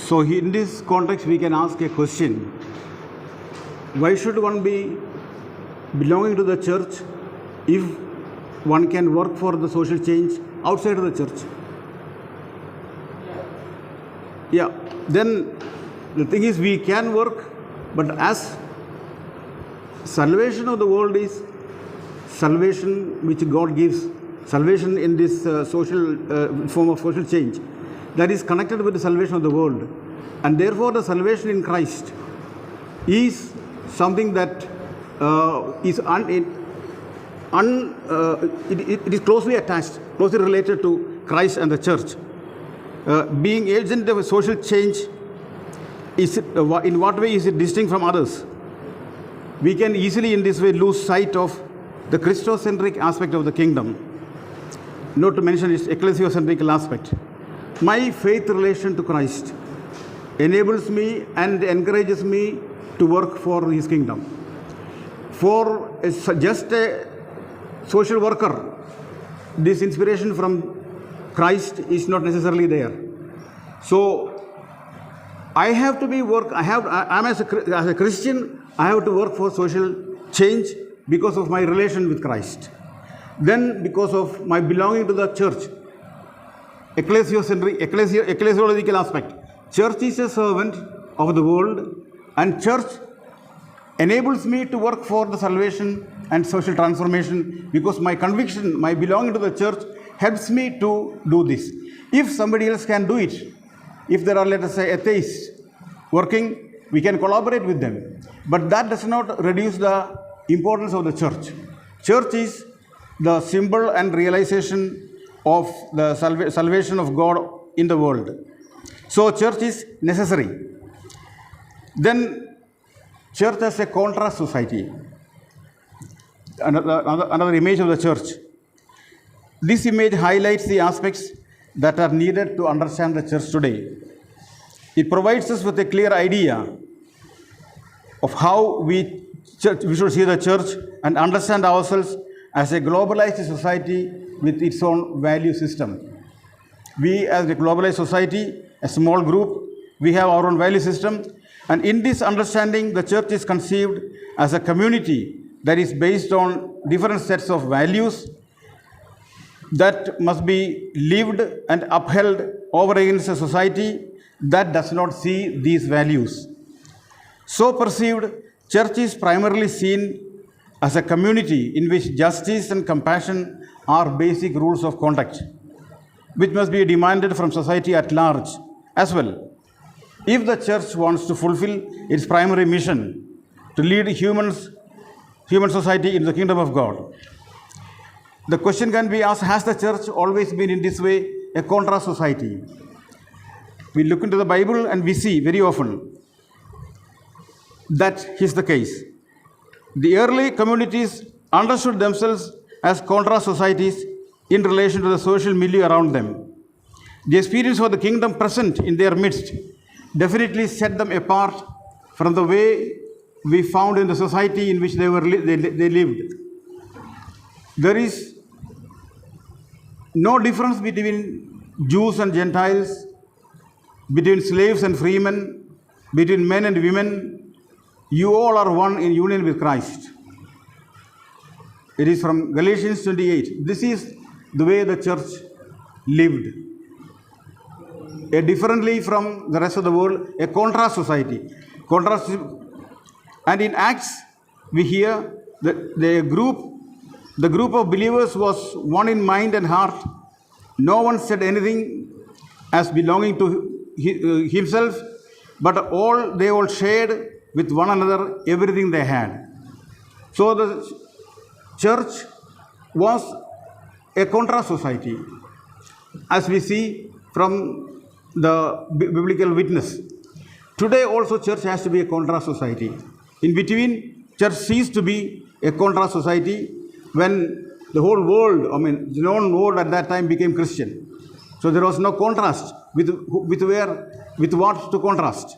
So in this context, we can ask a question. Why should one be belonging to the church if one can work for the social change outside of the church? Yeah, then the thing is we can work, but as salvation of the world is salvation which God gives, salvation in this social form of social change, that is connected with the salvation of the world. And therefore the salvation in Christ is something that it is closely attached, closely related to Christ and the church. Being agent of a social change, is in what way is it distinct from others? We can easily in this way lose sight of the Christocentric aspect of the kingdom, not to mention its ecclesiocentric aspect. My faith relation to Christ enables me and encourages me to work for His kingdom. For just a social worker, this inspiration from Christ is not necessarily there. So I have to be work. I'm as a Christian, I have to work for social change because of my relation with Christ. Then because of my belonging to the church, ecclesiological aspect. Church is a servant of the world, and church enables me to work for the salvation and social transformation because my conviction, my belonging to the church helps me to do this. If somebody else can do it, if there are, let us say, atheists working, we can collaborate with them. But that does not reduce the importance of the church. Church is the symbol and realization of the salvation of God in the world. So church is necessary. Then church as a contrast society. Another image of the church. This image highlights the aspects that are needed to understand the church today. It provides us with a clear idea of how we should see the church and understand ourselves as a globalized society with its own value system. We as a globalized society, a small group, we have our own value system, and in this understanding the church is conceived as a community that is based on different sets of values that must be lived and upheld over against a society that does not see these values. So perceived, church is primarily seen as a community in which justice and compassion are basic rules of conduct, which must be demanded from society at large as well. If the church wants to fulfill its primary mission to lead human society in the kingdom of God, the question can be asked, has the church always been in this way a contrast society? We look into the Bible and we see very often that is the case. The early communities understood themselves as contrast societies in relation to the social milieu around them. The experience of the kingdom present in their midst definitely set them apart from the way we found in the society in which they lived. There is no difference between Jews and Gentiles, between slaves and freemen, between men and women. You all are one in union with Christ. It is from Galatians 28. This is the way the church lived. A differently from the rest of the world, a contrast society. And in Acts, we hear that the group of believers was one in mind and heart. No one said anything as belonging to himself, but they all shared with one another everything they had. So the church was a contrast society, as we see from the biblical witness. Today also church has to be a contrast society. In between, church ceased to be a contrast society when the whole world, the known world at that time became Christian. So there was no contrast with what to contrast.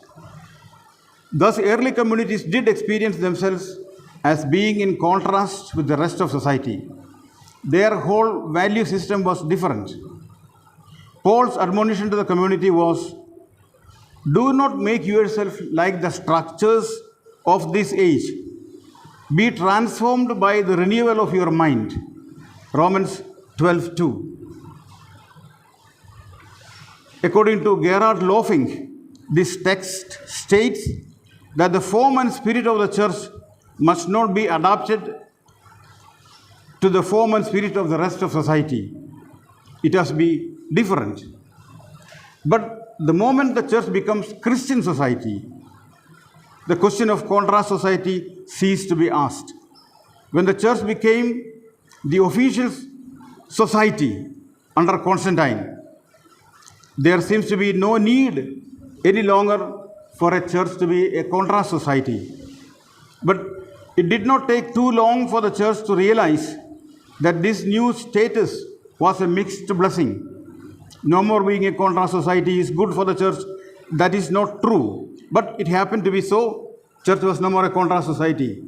Thus, early communities did experience themselves as being in contrast with the rest of society. Their whole value system was different. Paul's admonition to the community was Do not make yourself like the structures of this age. Be transformed by the renewal of your mind. Romans 12:2. According to Gerhard Löffing, this text states that the form and spirit of the church must not be adapted to the form and spirit of the rest of society. It has to be different. But the moment the church becomes Christian society, the question of contrast society ceased to be asked. When the church became the official society under Constantine, there seems to be no need any longer for a church to be a contrast society. But it did not take too long for the church to realize that this new status was a mixed blessing. No more being a contrast society is good for the church. That is not true. But it happened to be so. Church was no more a contrast society.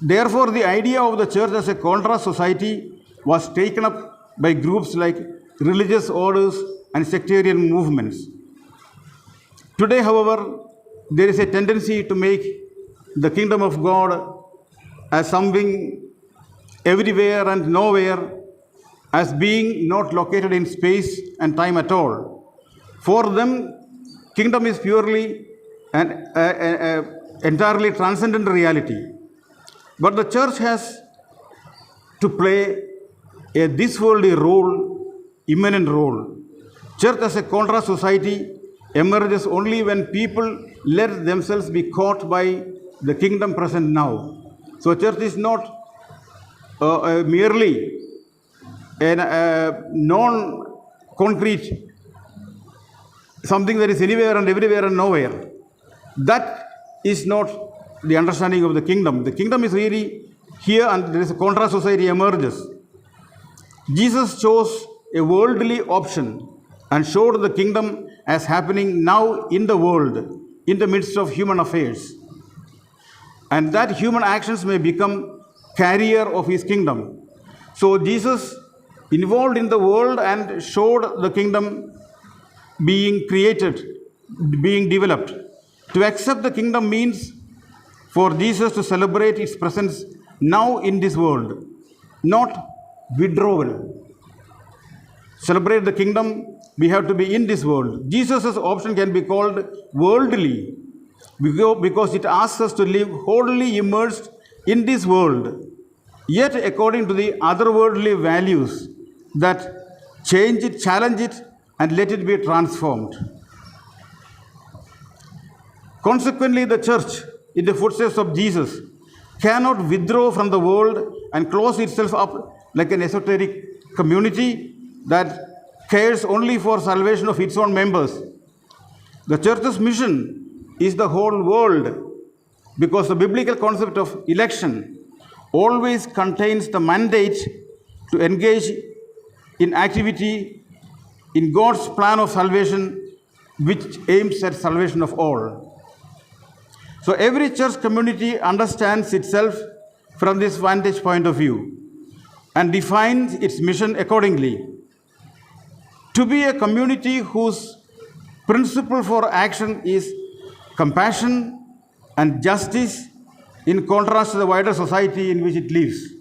Therefore, the idea of the church as a contrast society was taken up by groups like religious orders and sectarian movements. Today, however, there is a tendency to make the kingdom of God as something everywhere and nowhere, as being not located in space and time at all. For them, kingdom is purely an entirely transcendent reality. But the church has to play a this worldly role, immanent role. Church as a contrast society emerges only when people let themselves be caught by the kingdom present now. So church is not merely a non-concrete, something that is anywhere and everywhere and nowhere. That is not the understanding of the kingdom. The kingdom is really here, and there is a contrast society emerges. Jesus chose a worldly option and showed the kingdom as happening now in the world, in the midst of human affairs. And that human actions may become carrier of his kingdom. So Jesus involved in the world and showed the kingdom being created, being developed. To accept the kingdom means for Jesus to celebrate its presence now in this world, not withdrawal. Celebrate the kingdom, we have to be in this world. Jesus' option can be called worldly because it asks us to live wholly immersed in this world, yet according to the otherworldly values that change it, challenge it, and let it be transformed. Consequently, the church, in the footsteps of Jesus, cannot withdraw from the world and close itself up like an esoteric community that cares only for salvation of its own members. The church's mission is the whole world, because the biblical concept of election always contains the mandate to engage in activity in God's plan of salvation, which aims at salvation of all. So every church community understands itself from this vantage point of view and defines its mission accordingly. To be a community whose principle for action is compassion and justice, in contrast to the wider society in which it lives.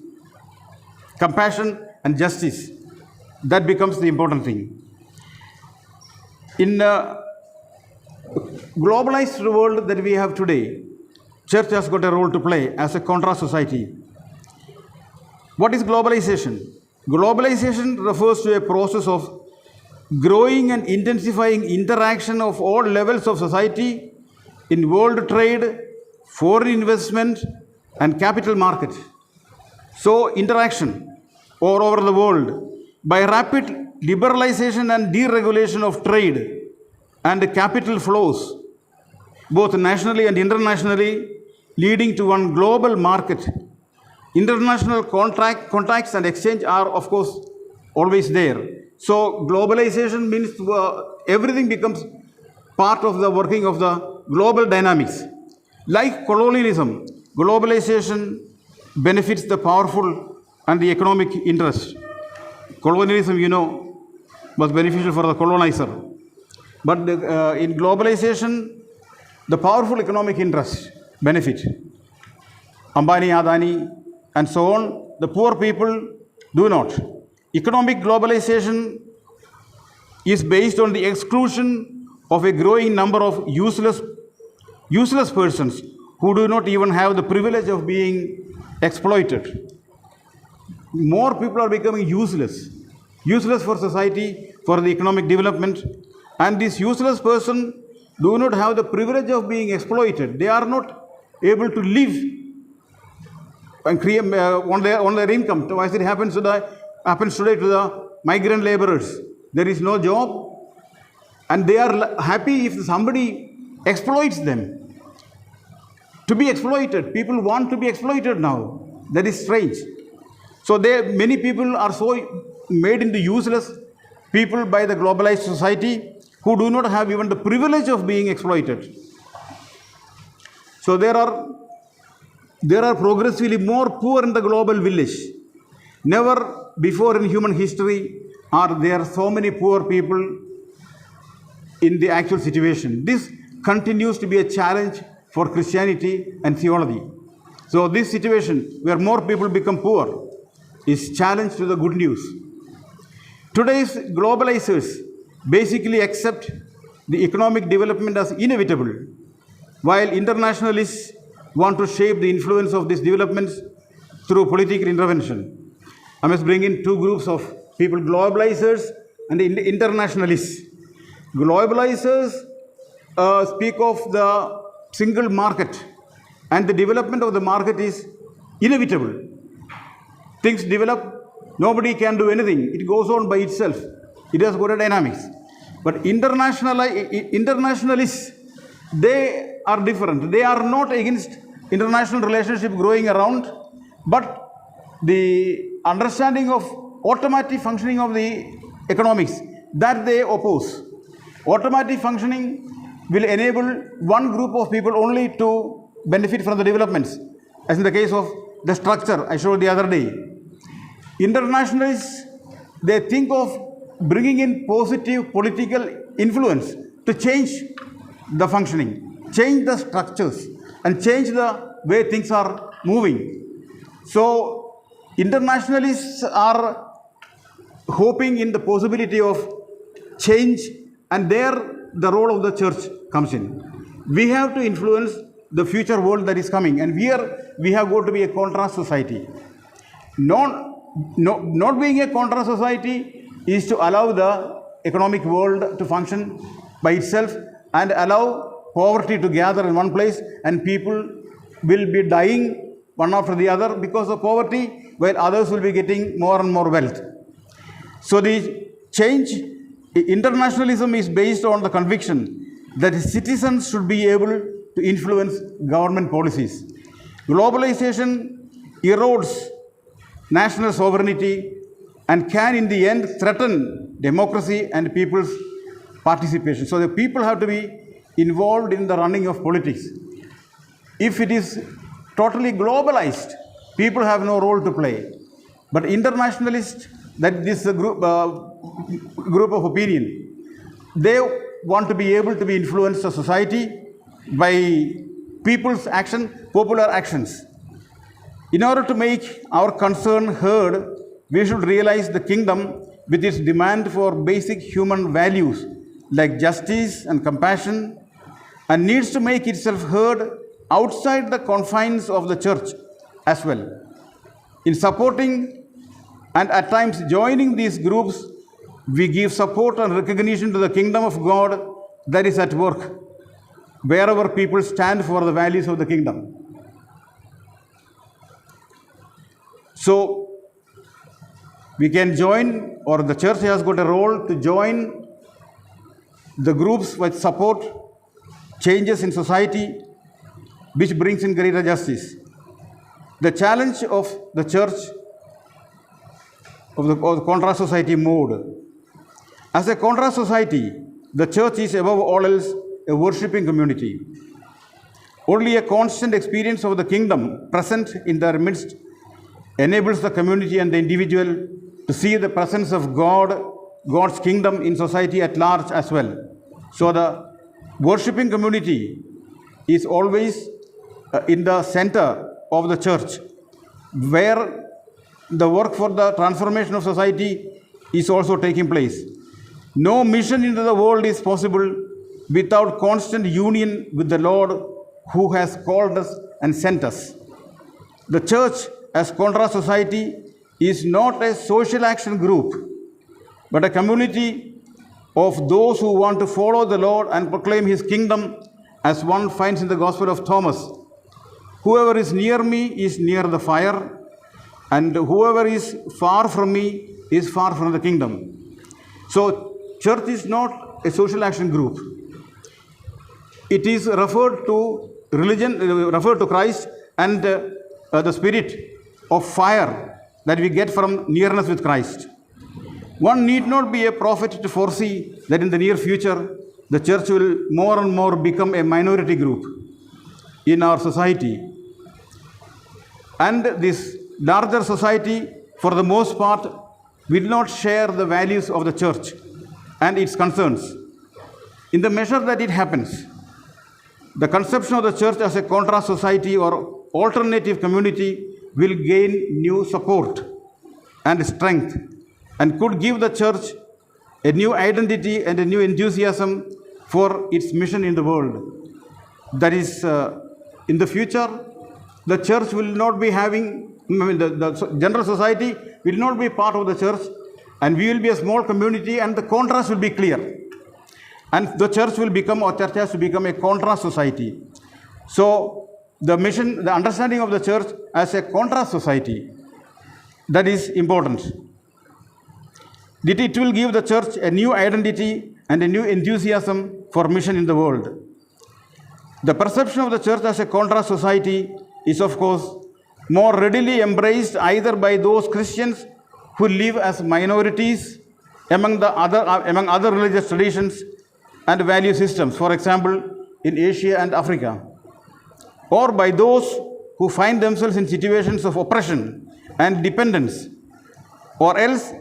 Compassion and justice, that becomes the important thing. In a globalized world that we have today, church has got a role to play as a contrast society. What is globalization? Globalization refers to a process of growing and intensifying interaction of all levels of society in world trade, foreign investment, and capital market. So interaction all over the world by rapid liberalization and deregulation of trade and capital flows, both nationally and internationally, leading to one global market. International contacts and exchange are, of course, always there. So globalization means everything becomes part of the working of the global dynamics. Like colonialism, globalization benefits the powerful and the economic interest. Colonialism, was beneficial for the colonizer. But in globalization, the powerful economic interests benefit. Ambani, Adani, and so on. The poor people do not. Economic globalization is based on the exclusion of a growing number of useless persons who do not even have the privilege of being exploited. More people are becoming useless for society, for the economic development, and this useless person do not have the privilege of being exploited. They are not able to live and create on their income. So as it happens today to the migrant laborers, there is no job, and they are happy if somebody exploits them. To be exploited, people want to be exploited now. That is strange. So many people are so made into useless people by the globalized society, who do not have even the privilege of being exploited. So there are progressively more poor in the global village. Never before in human history are there so many poor people in the actual situation. This continues to be a challenge for Christianity and theology. So this situation where more people become poor is challenge to the good news. Today's globalizers basically accept the economic development as inevitable, while internationalists want to shape the influence of these developments through political intervention. I must bring in two groups of people, globalizers and internationalists. Globalizers speak of the single market, and the development of the market is inevitable. Things develop, nobody can do anything. It goes on by itself. It has got a dynamics. But internationalists, they are different. They are not against international relationship growing around, but the understanding of automatic functioning of the economics, that they oppose. Automatic functioning will enable one group of people only to benefit from the developments, as in the case of the structure I showed the other day. Internationalists, they think of bringing in positive political influence to change the functioning, change the structures, and change the way things are moving. So internationalists are hoping in the possibility of change, and there the role of the church comes in. We have to influence the future world that is coming, and here we have got to be a contrast society. Not being a contrast society is to allow the economic world to function by itself and allow poverty to gather in one place, and people will be dying one after the other because of poverty, while others will be getting more and more wealth. So the change, internationalism is based on the conviction that citizens should be able to influence government policies. Globalization erodes national sovereignty and can in the end threaten democracy and people's participation. So the people have to be involved in the running of politics. If it is totally globalized, people have no role to play. But internationalists, that this group of opinion, they want to be able to be influence the society by people's action, popular actions. In order to make our concern heard, we should realize the kingdom with its demand for basic human values like justice and compassion, and needs to make itself heard outside the confines of the church as well. In supporting and at times joining these groups, we give support and recognition to the kingdom of God that is at work wherever people stand for the values of the kingdom. So we can join, or the church has got a role to join the groups which support changes in society which brings in greater justice. The challenge of the church of the contrast society mode. As a contrast society, the church is above all else a worshipping community. Only a constant experience of the kingdom present in their midst enables the community and the individual to see the presence of God, God's kingdom in society at large as well. So the worshipping community is always in the center of the church, where the work for the transformation of society is also taking place. No mission into the world is possible without constant union with the Lord who has called us and sent us. The church, as Contra Society, is not a social action group, but a community of those who want to follow the Lord and proclaim His kingdom, as one finds in the Gospel of Thomas. Whoever is near me is near the fire, and whoever is far from me is far from the kingdom. So, church is not a social action group. It is referred to religion, referred to Christ and the spirit of fire that we get from nearness with Christ. One need not be a prophet to foresee that in the near future, the church will more and more become a minority group in our society. And this larger society, for the most part, will not share the values of the church and its concerns. In the measure that it happens, the conception of the church as a contrast society or alternative community will gain new support and strength, and could give the church a new identity and a new enthusiasm for its mission in the world. That is, in the future, the church will not be having, the general society will not be part of the church, and we will be a small community, and the contrast will be clear. And the church will become, or church has to become, a contrast society. So, the mission, the understanding of the church as a contrast society, that is important. It will give the church a new identity and a new enthusiasm for mission in the world. The perception of the church as a contrast society is, of course, more readily embraced either by those Christians who live as minorities among other religious traditions and value systems, for example, in Asia and Africa, or by those who find themselves in situations of oppression and dependence, or else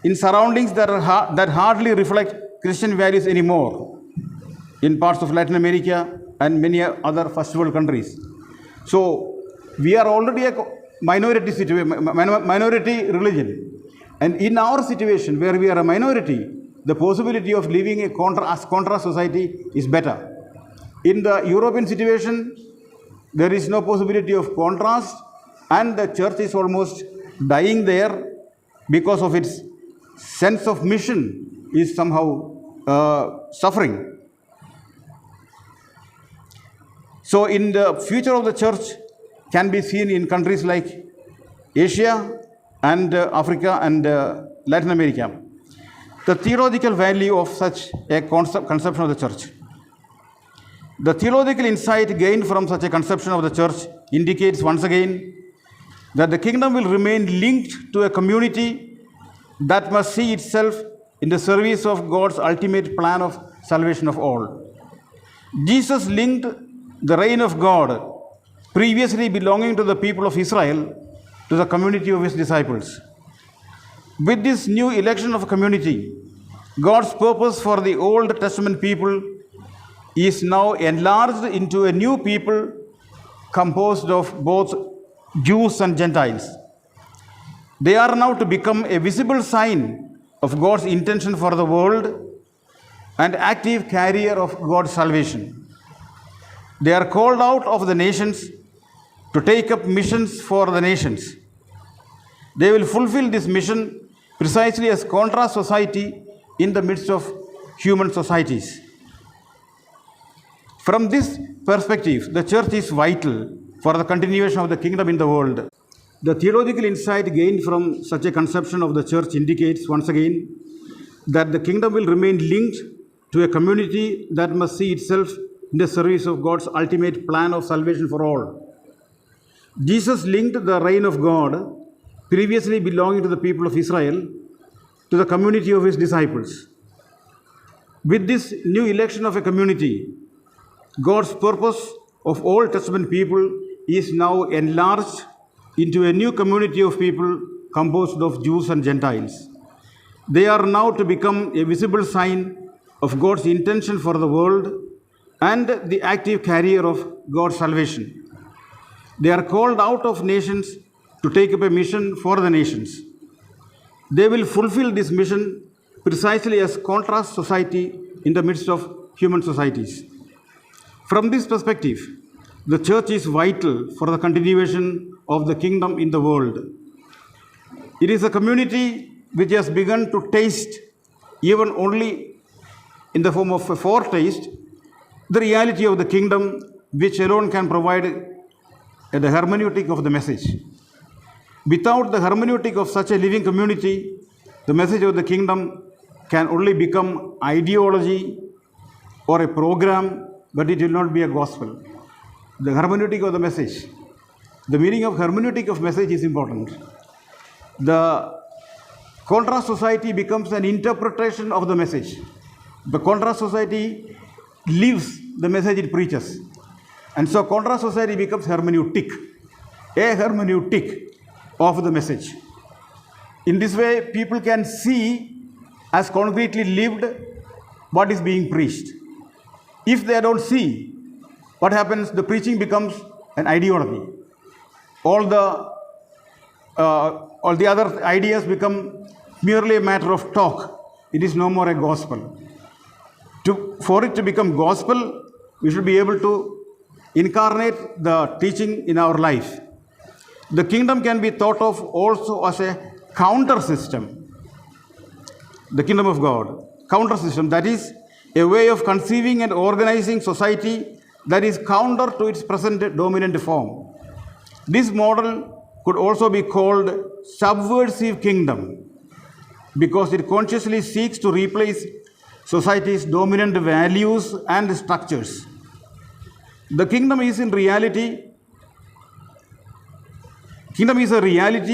in surroundings that hardly reflect Christian values anymore, in parts of Latin America and many other first world countries. So we are already a minority religion, and in our situation where we are a minority, the possibility of living a contrast society is better. In the European situation, there is no possibility of contrast, and the church is almost dying there because of its sense of mission is somehow suffering. So in the future of the church can be seen in countries like Asia and Africa and Latin America. The theological value of such a conception of the church. The theological insight gained from such a conception of the church indicates once again that the kingdom will remain linked to a community that must see itself in the service of God's ultimate plan of salvation of all. Jesus linked the reign of God, previously belonging to the people of Israel, to the community of His disciples. With this new election of a community, God's purpose for the Old Testament people is now enlarged into a new people composed of both Jews and Gentiles. They are now to become a visible sign of God's intention for the world and active carrier of God's salvation. They are called out of the nations to take up missions for the nations. They will fulfill this mission precisely as contrast society in the midst of human societies. From this perspective, the church is vital for the continuation of the kingdom in the world. The theological insight gained from such a conception of the church indicates once again that the kingdom will remain linked to a community that must see itself in the service of God's ultimate plan of salvation for all. Jesus linked the reign of God, previously belonging to the people of Israel, to the community of His disciples. With this new election of a community, God's purpose of Old Testament people is now enlarged into a new community of people composed of Jews and Gentiles. They are now to become a visible sign of God's intention for the world and the active carrier of God's salvation. They are called out of nations to take up a mission for the nations. They will fulfill this mission precisely as contrast society in the midst of human societies. From this perspective, the church is vital for the continuation of the kingdom in the world. It is a community which has begun to taste, even only in the form of a foretaste, the reality of the kingdom, which alone can provide the hermeneutic of the message. Without the hermeneutic of such a living community, the message of the kingdom can only become ideology or a program, but it will not be a gospel. The hermeneutic of the message. The meaning of hermeneutic of message is important. The contrast society becomes an interpretation of the message. The contrast society lives the message it preaches. And so contrast society becomes hermeneutic, a hermeneutic of the message. In this way, people can see as concretely lived what is being preached. If they don't see, what happens? The preaching becomes an ideology. All the other ideas become merely a matter of talk. It is no more a gospel. For it to become gospel, we should be able to incarnate the teaching in our life. The kingdom can be thought of also as a counter system. The kingdom of God, counter system, that is a way of conceiving and organizing society that is counter to its present dominant form. This model could also be called subversive kingdom because it consciously seeks to replace society's dominant values and structures. The kingdom is a reality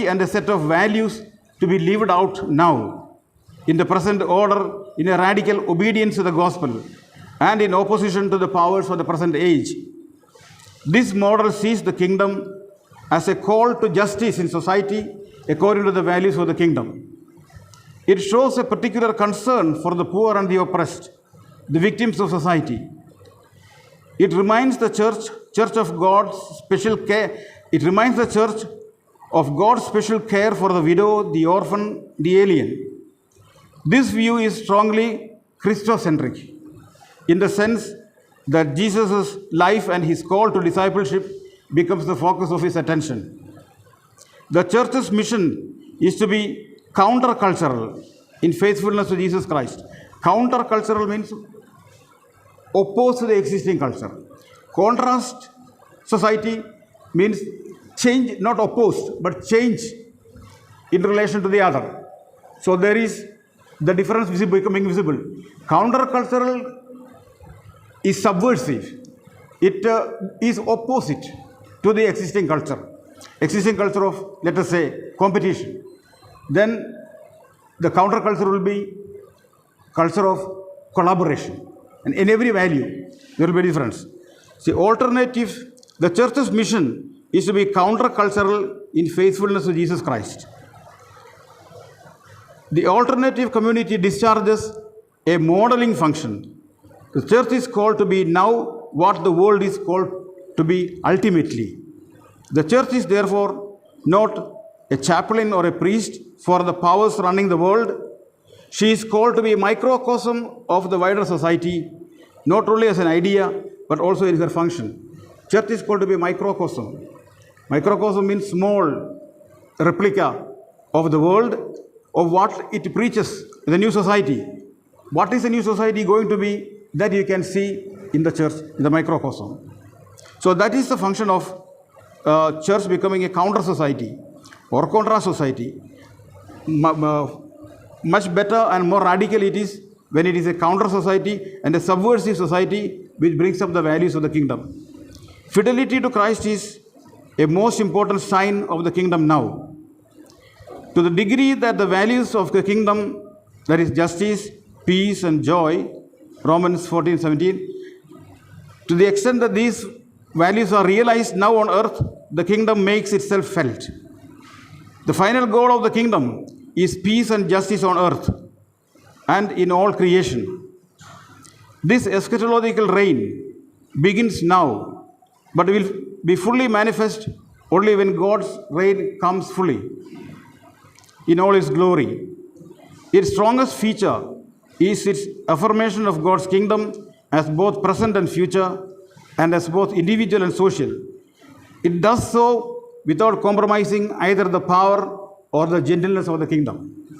and a set of values to be lived out now, in the present order, in a radical obedience to the gospel, and in opposition to the powers of the present age. This model sees the kingdom as a call to justice in society according to the values of the kingdom. It shows a particular concern for the poor and the oppressed, the victims of society. It reminds the church of God's special care. It reminds the church of God's special care for the widow, the orphan, the alien. This view is strongly Christocentric, in the sense that Jesus' life and his call to discipleship becomes the focus of his attention. The church's mission is to be countercultural in faithfulness to Jesus Christ. Countercultural means opposed to the existing culture. Contrast society means change, not opposed, but change in relation to the other. So there is the difference becoming visible. Countercultural is subversive. It is opposite to the existing culture. Existing culture of, let us say, competition. Then the counterculture will be culture of collaboration. And in every value, there will be a difference. See, the church's mission is to be countercultural in faithfulness to Jesus Christ. The alternative community discharges a modeling function. The church is called to be now what the world is called to be ultimately. The church is therefore not a chaplain or a priest for the powers running the world. She is called to be a microcosm of the wider society, not only as an idea, but also in her function. Church is called to be a microcosm. Microcosm means small replica of the world, of what it preaches in the new society. What is the new society going to be? That you can see in the church, in the microcosm. So that is the function of church becoming a counter society or contrast society. Much better and more radical it is when it is a counter society and a subversive society which brings up the values of the kingdom. Fidelity to Christ is a most important sign of the kingdom now. To the degree that the values of the kingdom, that is justice, peace and joy, Romans 14:17, to the extent that these values are realized now on earth, the kingdom makes itself felt. The final goal of the kingdom is peace and justice on earth and in all creation. This eschatological reign begins now, but will be fully manifest only when God's reign comes fully in all its glory. Its strongest feature is its affirmation of God's kingdom as both present and future, and as both individual and social. It does so without compromising either the power or the gentleness of the kingdom.